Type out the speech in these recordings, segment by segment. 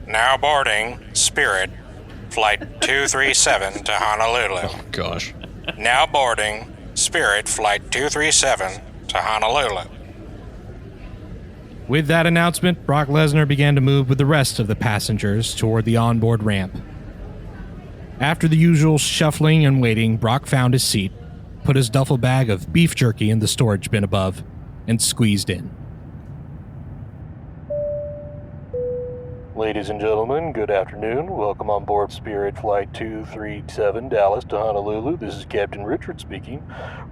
Now boarding Spirit Flight 237 to Honolulu. Oh, gosh. Now boarding Spirit Flight 237 to Honolulu. With that announcement, Brock Lesnar began to move with the rest of the passengers toward the onboard ramp. After the usual shuffling and waiting, Brock found his seat, put his duffel bag of beef jerky in the storage bin above, and squeezed in. Ladies and gentlemen, good afternoon. Welcome on board Spirit Flight 237 Dallas to Honolulu. This is Captain Richard speaking.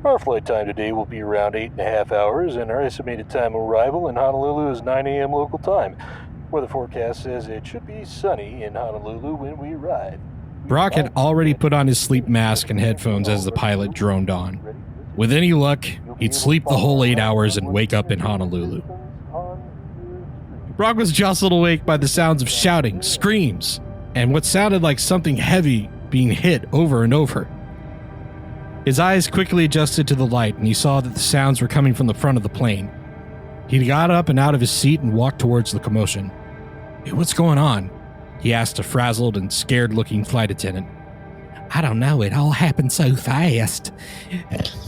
Our flight time today will be around 8.5 hours, and our estimated time of arrival in Honolulu is 9 a.m. local time. Weather forecast says it should be sunny in Honolulu when we arrive. Brock had already put on his sleep mask and headphones as the pilot droned on. With any luck, he'd sleep the whole 8 hours and wake up in Honolulu. Brock was jostled awake by the sounds of shouting, screams, and what sounded like something heavy being hit over and over. His eyes quickly adjusted to the light, and he saw that the sounds were coming from the front of the plane. He got up and out of his seat and walked towards the commotion. "Hey, what's going on?" he asked a frazzled and scared-looking flight attendant. "I don't know, it all happened so fast.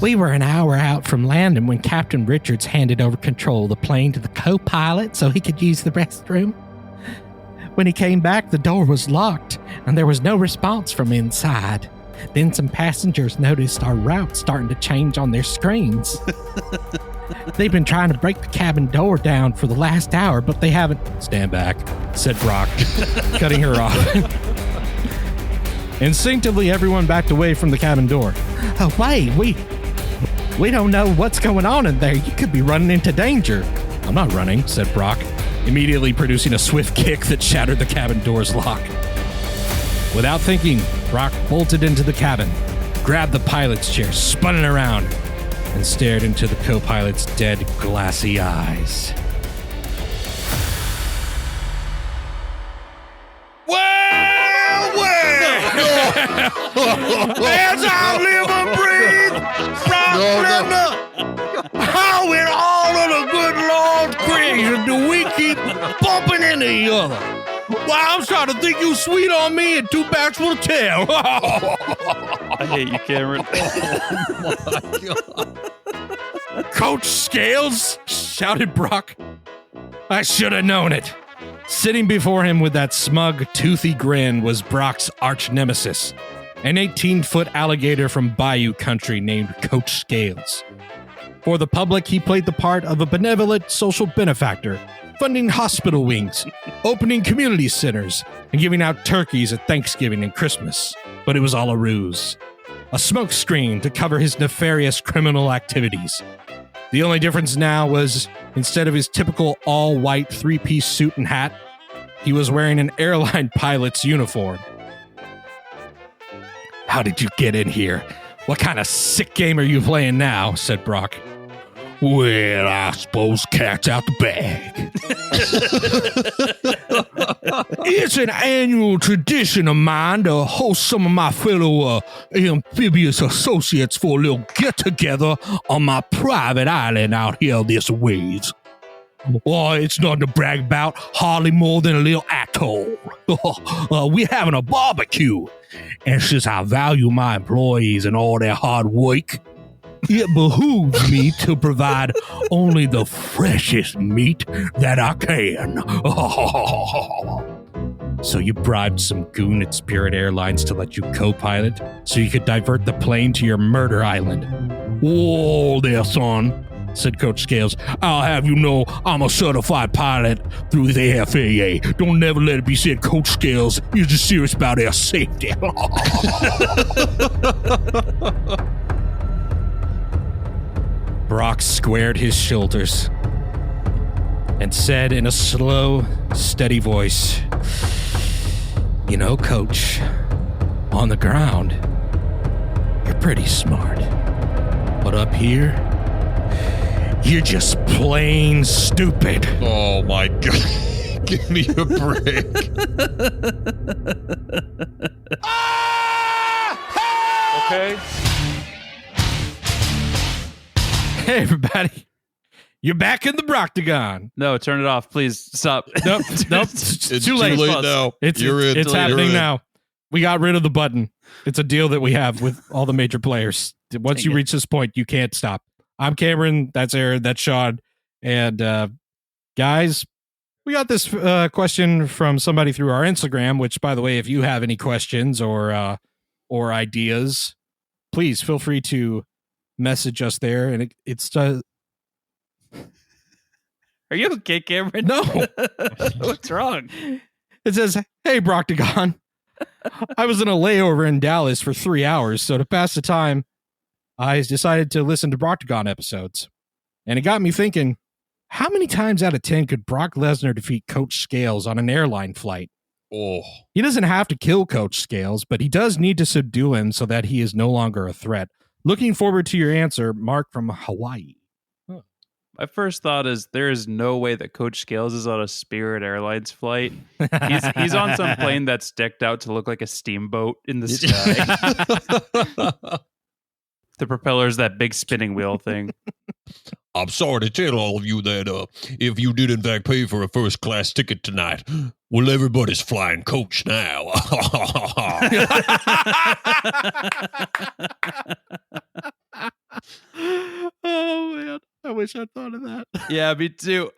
We were an hour out from landing when Captain Richards handed over control of the plane to the co-pilot so he could use the restroom. When he came back, the door was locked, and there was no response from inside. Then some passengers noticed our route starting to change on their screens. They've been trying to break the cabin door down for the last hour, but they haven't." "Stand back," said Brock, cutting her off. Instinctively, everyone backed away from the cabin door. "Oh, wait, we don't know what's going on in there. You could be running into danger." "I'm not running," said Brock, immediately producing a swift kick that shattered the cabin door's lock. Without thinking, Brock bolted into the cabin, grabbed the pilot's chair, spun it around, and stared into the co-pilot's dead, glassy eyes. As I live and breathe, how in all of the good Lord's grace do we keep bumping into each other? Why, I'm trying to think you sweet on me and two backs will tell. I hate you, Cameron. Oh, my God. "Coach Scales!" shouted Brock. I should have known it. Sitting before him with that smug, toothy grin was Brock's arch nemesis, an 18-foot alligator from Bayou country named Coach Scales. For the public, he played the part of a benevolent social benefactor, funding hospital wings, opening community centers, and giving out turkeys at Thanksgiving and Christmas. But it was all a ruse, a smokescreen to cover his nefarious criminal activities. The only difference now was, instead of his typical all-white three-piece suit and hat, he was wearing an airline pilot's uniform. "How did you get in here? What kind of sick game are you playing now?" said Brock. Well, I suppose cat's out the bag. It's an annual tradition of mine to host some of my fellow amphibious associates for a little get-together on my private island out here this ways. Oh, it's nothing to brag about, hardly more than a little atoll. We're having a barbecue, and since I value my employees and all their hard work, it behooves me to provide only the freshest meat that I can. "So you bribed some goon at Spirit Airlines to let you co-pilot so you could divert the plane to your murder island?" Whoa there, son, said Coach Scales. I'll have you know I'm a certified pilot through the FAA. Don't never let it be said Coach Scales is just serious about air safety. Brock squared his shoulders and said in a slow, steady voice, "You know, Coach, on the ground, you're pretty smart. But up here, you're just plain stupid." Oh, my God. Give me a break. Okay. Hey, everybody. You're back in the Broctagon. No, turn it off, please. Stop. Nope. It's It's too late. now. You're in. It's You're happening in. now. We got rid of the button. It's a deal that we have with all the major players. Once you reach this point, you can't stop. I'm Cameron. That's Aaron. That's Sean. And guys, we got this question from somebody through our Instagram, which, by the way, if you have any questions or ideas, please feel free to message us there. And it's Are you okay, Cameron? No. What's wrong? It says, "Hey, Broctagon. I was in a layover in Dallas for 3 hours, so to pass the time, I decided to listen to Broctagon episodes. And it got me thinking, how many times out of 10 could Brock Lesnar defeat Coach Scales on an airline flight? Oh, He doesn't have to kill Coach Scales, but he does need to subdue him so that he is no longer a threat. Looking forward to your answer, Mark from Hawaii." My first thought is there is no way that Coach Scales is on a Spirit Airlines flight. He's on some plane that's decked out to look like a steamboat in the sky. The propeller's that big spinning wheel thing. I'm sorry to tell all of you that if you did in fact pay for a first class ticket tonight, well, everybody's flying coach now. Oh, man. I wish I thought of that. Yeah, me too.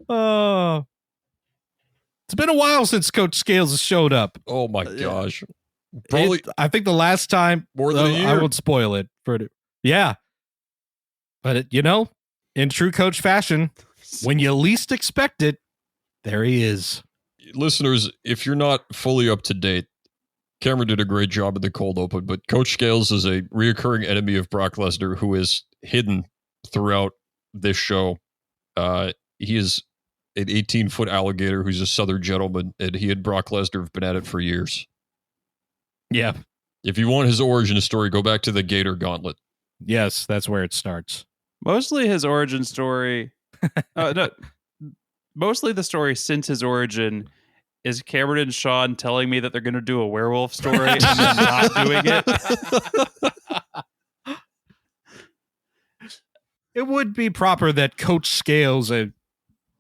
Oh. It's been a while since Coach Scales has showed up. Oh my gosh. Probably I think the last time, more than a year. I won't spoil it. Yeah. But, in true Coach fashion, when you least expect it, there he is. Listeners, if you're not fully up to date, Cameron did a great job in the cold open, but Coach Scales is a reoccurring enemy of Brock Lesnar who is hidden throughout this show. He is an 18-foot alligator who's a Southern gentleman, and he and Brock Lesnar have been at it for years. Yeah. If you want his origin story, go back to the Gator Gauntlet. Yes, that's where it starts. Mostly his origin story. No, mostly the story since his origin is Cameron and Sean telling me that they're going to do a werewolf story and then not doing it. It would be proper that Coach Scales, a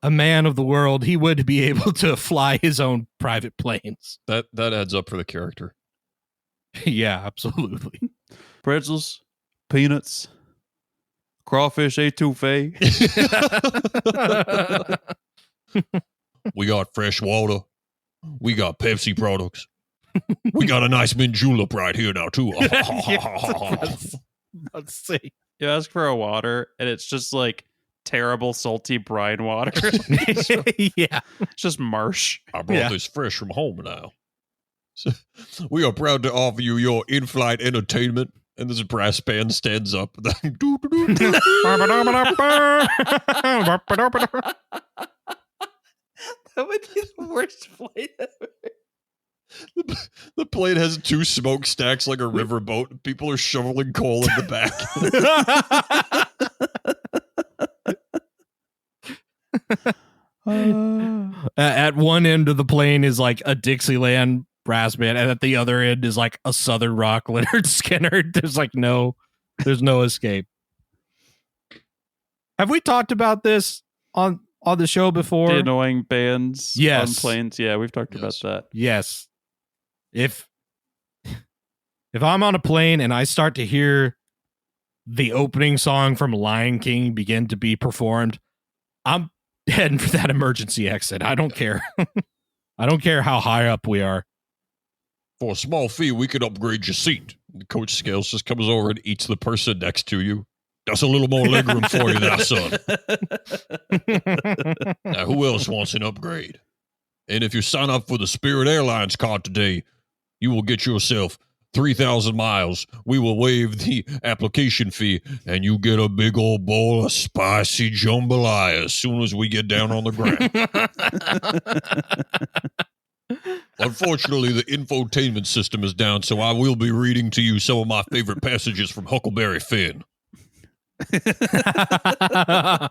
man of the world, he would be able to fly his own private planes. That adds up for the character. Yeah, absolutely. Pretzels, peanuts, crawfish etouffee. We got fresh water. We got Pepsi products. We got a nice mint julep right here now, too. Let's see. You ask for a water, and it's just like terrible, salty brine water. Yeah. It's just marsh. I brought this fresh from home now. So, we are proud to offer you your in-flight entertainment. And this brass band stands up. That would be the worst flight ever. The plane has two smokestacks like a riverboat. People are shoveling coal in the back. At one end of the plane is like a Dixieland brass band, and at the other end is like a Southern rock Leonard Skinner. There's no escape. Have we talked about this on the show before? The annoying bands Yes. on planes. Yeah, we've talked about that. Yes. If I'm on a plane and I start to hear the opening song from Lion King begin to be performed, I'm heading for that emergency exit. I don't care. I don't care how high up we are. For a small fee, we could upgrade your seat. The Coach Scales just comes over and eats the person next to you. That's a little more legroom for you now, son. Now, who else wants an upgrade? And if you sign up for the Spirit Airlines card today, you will get yourself 3,000 miles. We will waive the application fee, and you get a big old bowl of spicy jambalaya as soon as we get down on the ground. Unfortunately, the infotainment system is down, so I will be reading to you some of my favorite passages from Huckleberry Finn. Yeah,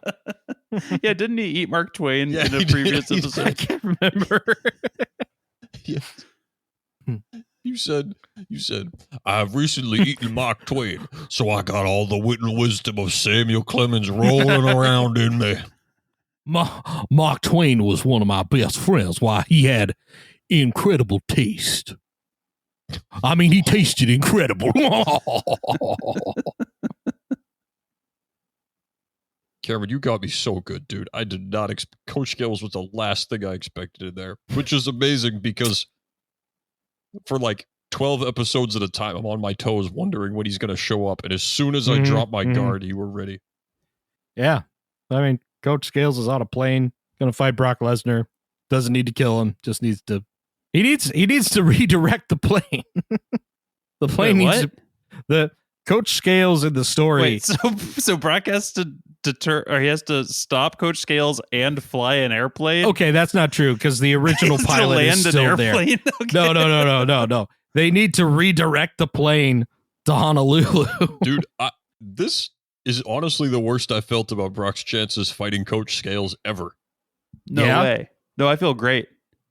didn't he eat Mark Twain Yeah, in a he previous did. episode? I can't remember. Yeah. You said You said, I've recently eaten Mark Twain, so I got all the wit and wisdom of Samuel Clemens rolling around in me. Mark Twain was one of my best friends. Why, he had incredible taste. I mean, he tasted incredible. Cameron, you got me so good, dude. I did not Coach Scales was the last thing I expected in there, which is amazing because for like 12 episodes at a time, I'm on my toes wondering when he's going to show up. And as soon as I drop my guard, you were ready. Yeah. I mean, Coach Scales is on a plane, going to fight Brock Lesnar. Doesn't need to kill him. Just needs to. He needs to redirect the plane. The plane needs to, the Coach Scales in the story. Wait, so Brock has to deter, or he has to stop Coach Scales and fly an airplane? Okay, that's not true because the original pilot is still there. Okay. No. They need to redirect the plane to Honolulu. Dude, this is honestly the worst I felt about Brock's chances fighting Coach Scales ever. No way. No, I feel great.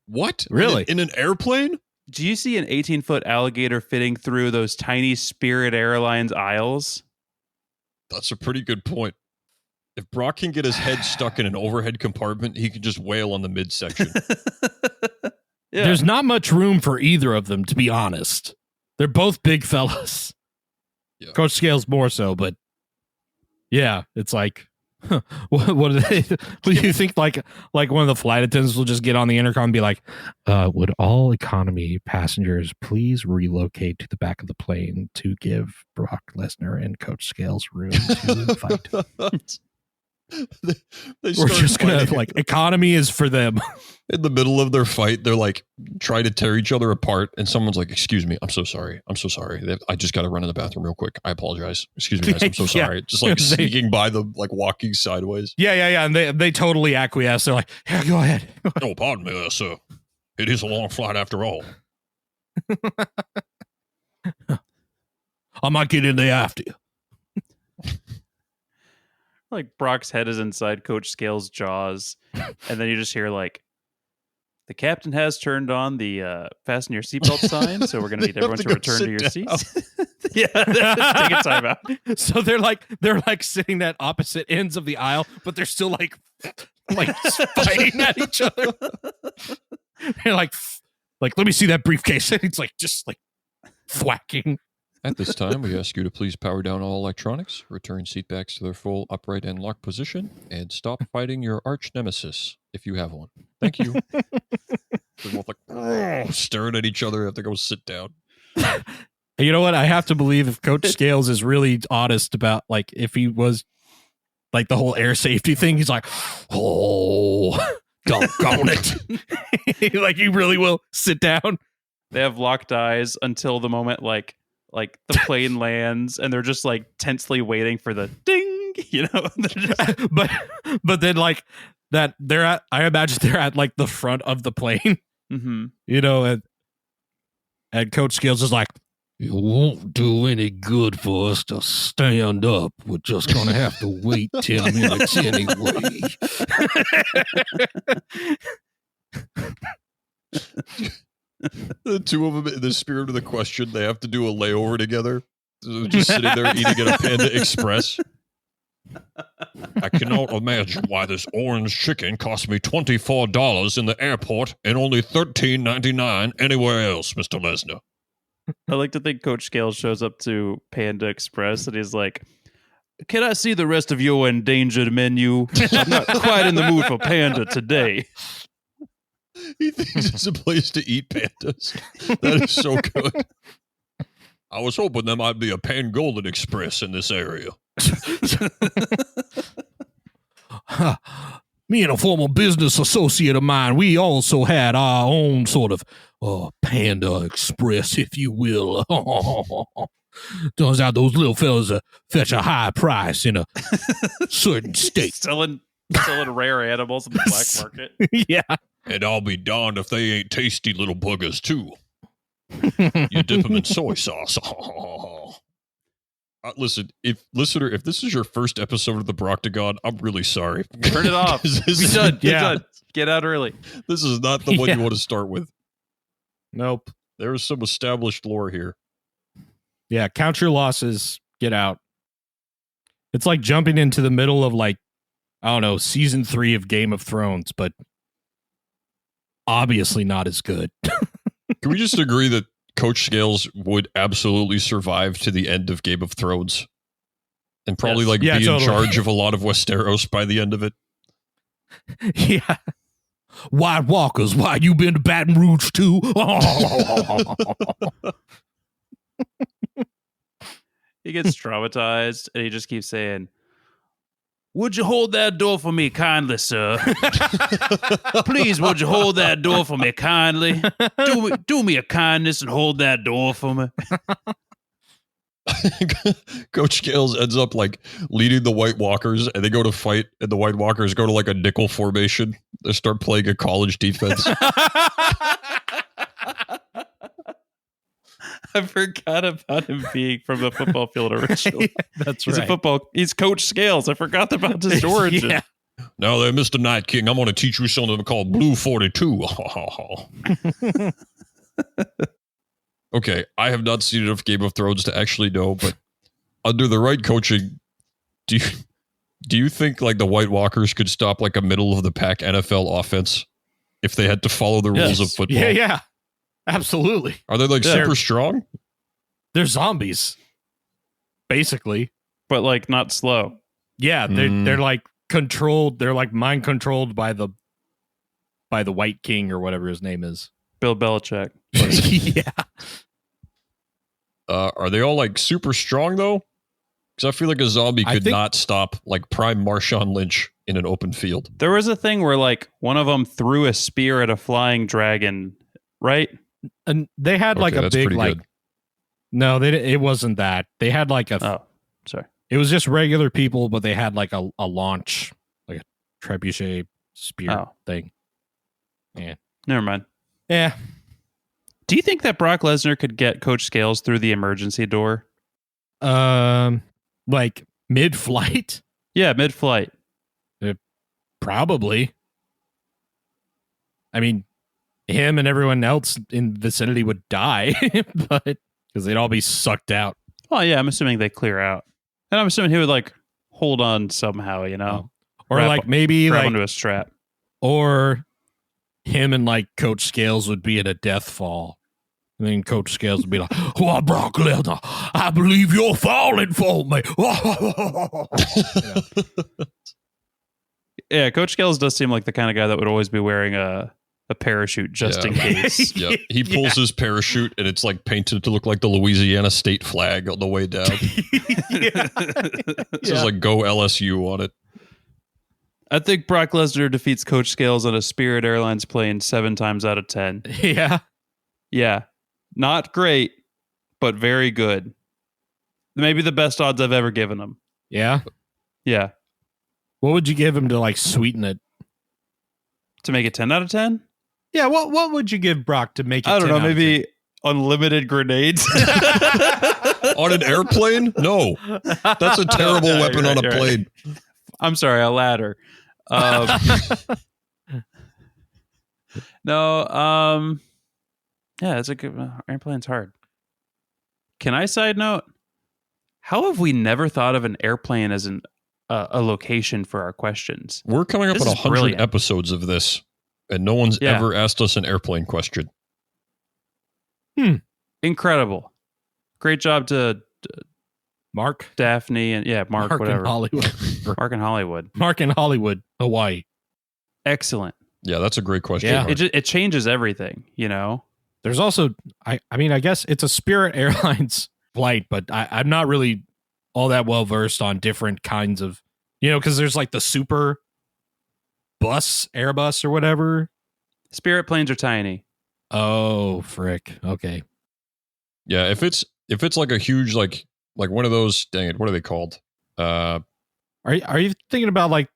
What? Really? In an airplane? Do you see an 18-foot alligator fitting through those tiny Spirit Airlines aisles? That's a pretty good point. If Brock can get his head stuck in an overhead compartment, he can just wail on the midsection. Yeah. There's not much room for either of them, to be honest. They're both big fellas. Yeah. Coach Scales more so, but yeah, it's like, what do they? What do you think? Like one of the flight attendants will just get on the intercom and be like, "Would all economy passengers please relocate to the back of the plane to give Brock Lesnar and Coach Scales room to fight?" We're just gonna like economy is for them. In the middle of their fight, they're like trying to tear each other apart, and someone's like, "Excuse me, I'm so sorry. I just got to run in the bathroom real quick. I apologize. Excuse me, guys, I'm so sorry." Just like sneaking by them, like walking sideways. Yeah, and they totally acquiesce. They're like, "Yeah, go ahead." Oh, pardon me, sir. It is a long flight after all. I might get in there after you. Like Brock's head is inside Coach Scales' jaws, and then you just hear like, "The captain has turned on the fasten your seatbelt sign, so we're going to need everyone to return to your seats." Yeah, take a time out. So they're like sitting at opposite ends of the aisle, but they're still like fighting at each other. They're like, let me see that briefcase. And it's like just like thwacking. At this time, we ask you to please power down all electronics, return seatbacks to their full upright and locked position, and stop fighting your arch nemesis if you have one. Thank you. They're both like staring at each other. Have to go sit down. You know what? I have to believe if Coach Scales is really honest about like if he was like the whole air safety thing, he's like, "Oh, doggone it!" Like he really will sit down. They have locked eyes until the moment like the plane lands, and they're just like tensely waiting for the ding, you know. but then like that I imagine they're at like the front of the plane, you know, and Coach Scales is like, "It won't do any good for us to stand up. We're just going to have to wait 10 minutes anyway." The two of them, in the spirit of the question, they have to do a layover together. So just sitting there eating at a Panda Express. I cannot imagine why this orange chicken cost me $24 in the airport and only $13.99 anywhere else, Mr. Lesnar. I like to think Coach Scales shows up to Panda Express and he's like, "Can I see the rest of your endangered menu? I'm not quite in the mood for Panda today." He thinks it's a place to eat pandas. That is so good. I was hoping there might be a Pan Golden Express in this area. Me and a former business associate of mine, we also had our own sort of Panda Express, if you will. Turns out those little fellas fetch a high price in a certain state. Selling rare animals in the black market. Yeah. And I'll be darned if they ain't tasty little buggers, too. You dip them in soy sauce. Listen, if this is your first episode of the Broctagon, I'm really sorry. Turn it off. Be done. Get done. Get out early. This is not the one you want to start with. Nope. There is some established lore here. Yeah, count your losses. Get out. It's like jumping into the middle of like, I don't know, season 3 of Game of Thrones, but obviously not as good. Can we just agree that Coach Scales would absolutely survive to the end of Game of Thrones? And probably Yes. be totally. in charge of a lot of Westeros by the end of it. Yeah. White Walkers, why you been to Baton Rouge too? He gets traumatized and he just keeps saying, "Would you hold that door for me kindly, sir? Please, would you hold that door for me kindly? Do me a kindness and hold that door for me." Coach Scales ends up like leading the White Walkers, and they go to fight, and the White Walkers go to like a nickel formation. They start playing a college defense. I forgot about him being from the football field originally. That's He's right. He's Coach Scales. I forgot about his origin. Yeah. Now there, Mr. Night King, I'm going to teach you something called Blue 42. Okay, I have not seen enough Game of Thrones to actually know, but under the right coaching, do you think like the White Walkers could stop like a middle of the pack NFL offense if they had to follow the rules of football? Yeah. Absolutely. Are they like Yeah. super strong? They're zombies. Basically. But like not slow. Yeah, they're like controlled. They're like mind controlled by the White King or whatever his name is. Bill Belichick. Yeah. Are they all like super strong though? Because I feel like a zombie I could think- not stop like prime Marshawn Lynch in an open field. There was a thing where like one of them threw a spear at a flying dragon, right? And they had like Okay, a that's big pretty like good. no, it wasn't that. They had like a Oh, sorry. it was just regular people, but they had like a launch, like a trebuchet spear Oh. thing. Never mind. Yeah. Do you think that Brock Lesnar could get Coach Scales through the emergency door? Like mid-flight? Yeah, mid-flight. Probably. I mean, him and everyone else in the vicinity would die, but because they'd all be sucked out. Oh yeah, I'm assuming they clear out, and I'm assuming he would like hold on somehow, you know, Or Wrap- like maybe grab like onto a strap. or him and like Coach Scales would be in a death fall. And then Coach Scales would be like, Why, Brock Lesnar, I believe you're falling for me. Yeah, Coach Scales does seem like the kind of guy that would always be wearing a parachute just Yeah. in case. Yeah, he pulls his parachute and it's like painted to look like the Louisiana state flag on the way down. It says like "Go LSU" on it. I think Brock Lesnar defeats Coach Scales on a Spirit Airlines plane 7 times out of 10. yeah. Yeah, not great, but very good. Maybe the best odds I've ever given him. Yeah. Yeah, What would you give him to like sweeten it? to make it 10 out of 10. Yeah, what would you give Brock to make it? I don't 10 know, out of maybe unlimited grenades. On an airplane? No, that's a terrible Yeah, weapon you're on a right, you're plane. I'm sorry, a ladder. No, yeah, it's a good airplane's hard. Can I side note? How have we never thought of an airplane as a location for our questions? We're coming up This on is 100 brilliant. episodes of this, and no one's Yeah. ever asked us an airplane question. Incredible. Great job to Mark. Daphne and Mark, In whatever. Hollywood. Mark in Hollywood. Mark in Hollywood, Hawaii. Excellent. Yeah, that's a great question. Yeah. Mark. It changes everything, you know? There's also, I mean, I guess it's a Spirit Airlines flight, but I'm not really all that well versed on different kinds of, because there's like the super bus, Airbus or whatever. Spirit planes are tiny. Oh, frick. Okay. Yeah, if it's like a huge like one of those, dang it, what are they called? Are you thinking about like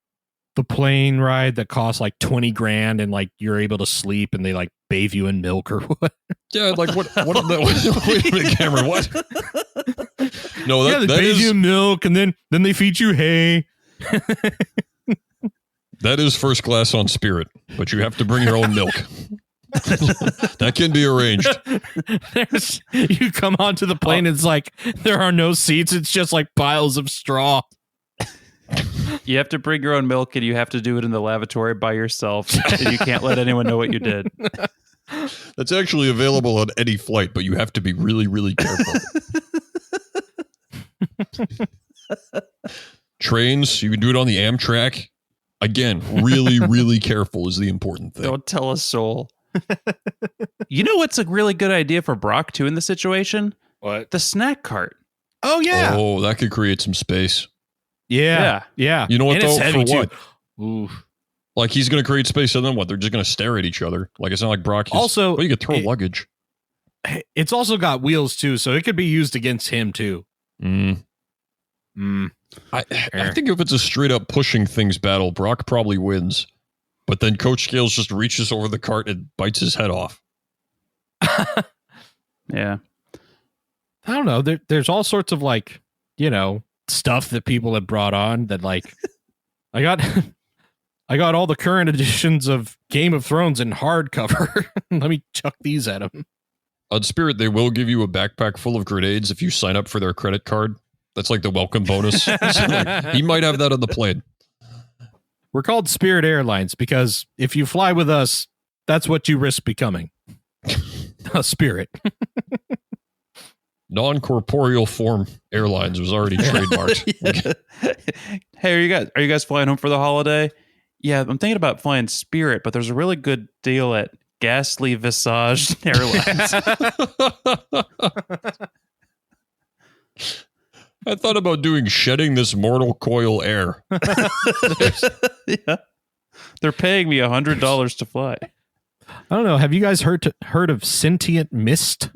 the plane ride that costs like 20 grand and like you're able to sleep and they like bathe you in milk or what? Yeah, like what wait a minute, Cameron, what? No, Yeah, they that bathe is you in milk and then they feed you hay. that is first class on Spirit, but you have to bring your own milk. That can be arranged. You come onto the plane, it's like there are no seats. It's just like piles of straw. You have to bring your own milk, and you have to do it in the lavatory by yourself, and you can't let anyone know what you did. That's actually available on any flight, but you have to be really, really careful. Trains, you can do it on the Amtrak. Again, really, really careful is the important thing. Don't tell a soul. You know what's a really good idea for Brock, too, in the situation? What? The snack cart. Oh, yeah. Oh, that could create some space. Yeah. You know what, And it's though? heavy, For what? too. Ooh. Like, he's going to create space, and then what? They're just going to stare at each other. Like, it's not like Brock. Also, well, you could throw luggage. It's also got wheels, too, so it could be used against him, too. I think if it's a straight up pushing things battle, Brock probably wins. But then Coach Scales just reaches over the cart and bites his head off. Yeah. I don't know. There's all sorts of like, stuff that people have brought on that like I got all the current editions of Game of Thrones in hardcover. Let me chuck these at him. On Spirit, they will give you a backpack full of grenades if you sign up for their credit card. That's like the welcome bonus. So, like, he might have that on the plane. We're called Spirit Airlines because if you fly with us, that's what you risk becoming. A spirit. Non-corporeal form airlines was already trademarked. Hey, are you guys flying home for the holiday? Yeah, I'm thinking about flying Spirit, but there's a really good deal at Ghastly Visage Airlines. I thought about doing shedding this mortal coil air. Yeah. They're paying me $100 to fly. I don't know. Have you guys heard of sentient mist?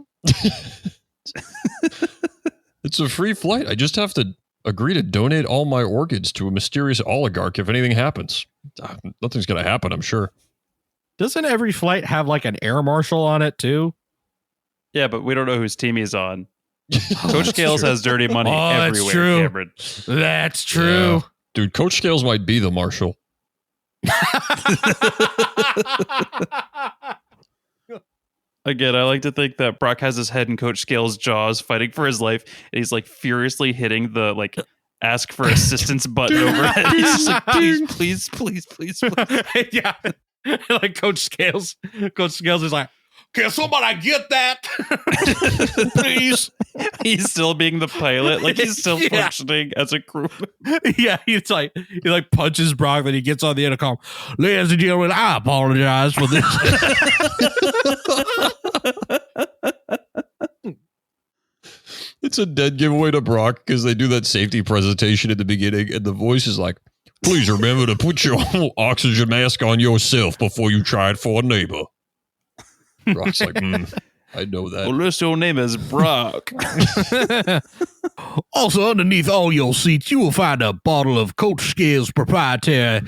It's a free flight. I just have to agree to donate all my organs to a mysterious oligarch if anything happens. Nothing's going to happen, I'm sure. Doesn't every flight have like an air marshal on it too? Yeah, but we don't know whose team he's on. Coach Scales has dirty money everywhere, that's true. Cameron. That's true. Yeah. Dude, Coach Scales might be the marshal. Again, I like to think that Brock has his head in Coach Scales' jaws fighting for his life, and he's like furiously hitting the like ask for assistance button overhead. He's just like, please, please, please, please. Yeah. Like Coach Scales is like, can somebody get that? Please. He's still being the pilot, like he's still functioning as a crew. Yeah, he punches Brock, then he gets on the intercom. Ladies and gentlemen, I apologize for this. It's a dead giveaway to Brock because they do that safety presentation at the beginning, and the voice is like, please remember to put your oxygen mask on yourself before you try it for a neighbor. Brock's like, I know that. Unless your name is Brock. Also, underneath all your seats, you will find a bottle of Coach Scales' proprietary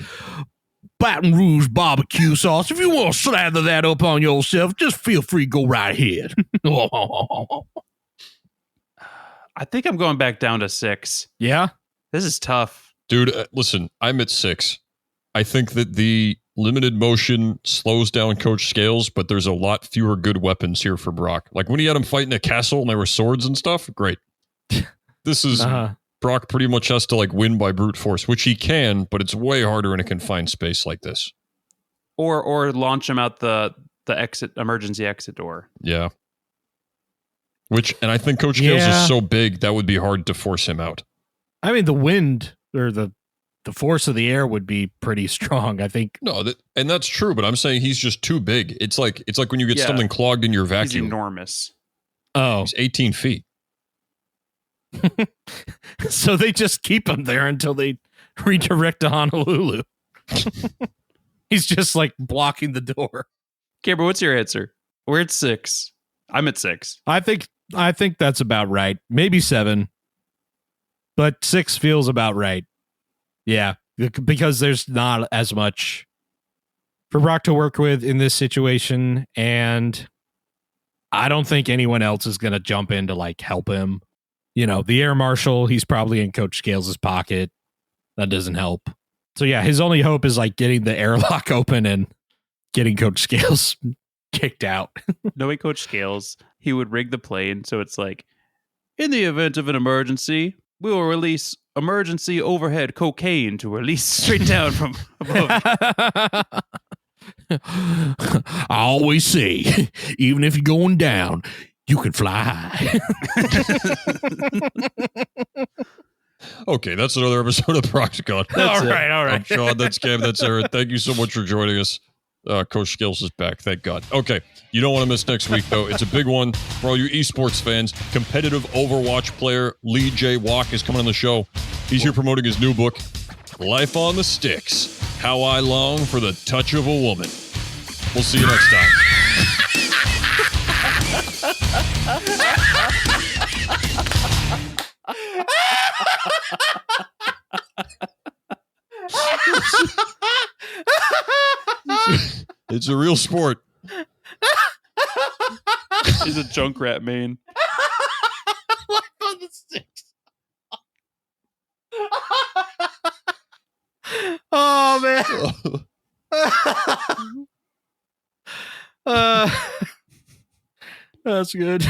Baton Rouge barbecue sauce. If you want to slather that up on yourself, just feel free to go right ahead. I think I'm going back down to 6. Yeah? This is tough. Dude, listen, I'm at 6. I think that the limited motion slows down Coach Scales, but there's a lot fewer good weapons here for Brock. Like when he had him fighting a castle and there were swords and stuff, great. This is Brock pretty much has to like win by brute force, which he can, but it's way harder in a confined space like this. Or launch him out the emergency exit door. Yeah. And I think Coach Scales is so big that would be hard to force him out. I mean, the wind or the force of the air would be pretty strong, I think. No, and that's true, but I'm saying he's just too big. It's like when you get something clogged in your vacuum. He's enormous. Oh. He's 18 feet. So they just keep him there until they redirect to Honolulu. He's just like blocking the door. Cameron, what's your answer? We're at 6. I'm at 6. I think that's about right. Maybe 7. But 6 feels about right. Yeah, because there's not as much for Brock to work with in this situation, and I don't think anyone else is going to jump in to like help him. The air marshal, he's probably in Coach Scales' pocket. That doesn't help. So yeah, his only hope is like getting the airlock open and getting Coach Scales kicked out. Knowing Coach Scales, he would rig the plane so it's like, in the event of an emergency, we will release emergency overhead cocaine to release straight down from above. I always say, even if you're going down, you can fly high. Okay, that's another episode of Proxicon. All right. I'm Sean, that's Cam, that's Aaron. Thank you so much for joining us. Coach Scales is back, thank God. Okay, you don't want to miss next week, though. It's a big one for all you esports fans. Competitive Overwatch player Lee J. Walk is coming on the show. He's here promoting his new book, Life on the Sticks, How I Long for the Touch of a Woman. We'll see you next time. It's a real sport. He's a Junkrat main. Life on the Sticks. Oh man. That's good.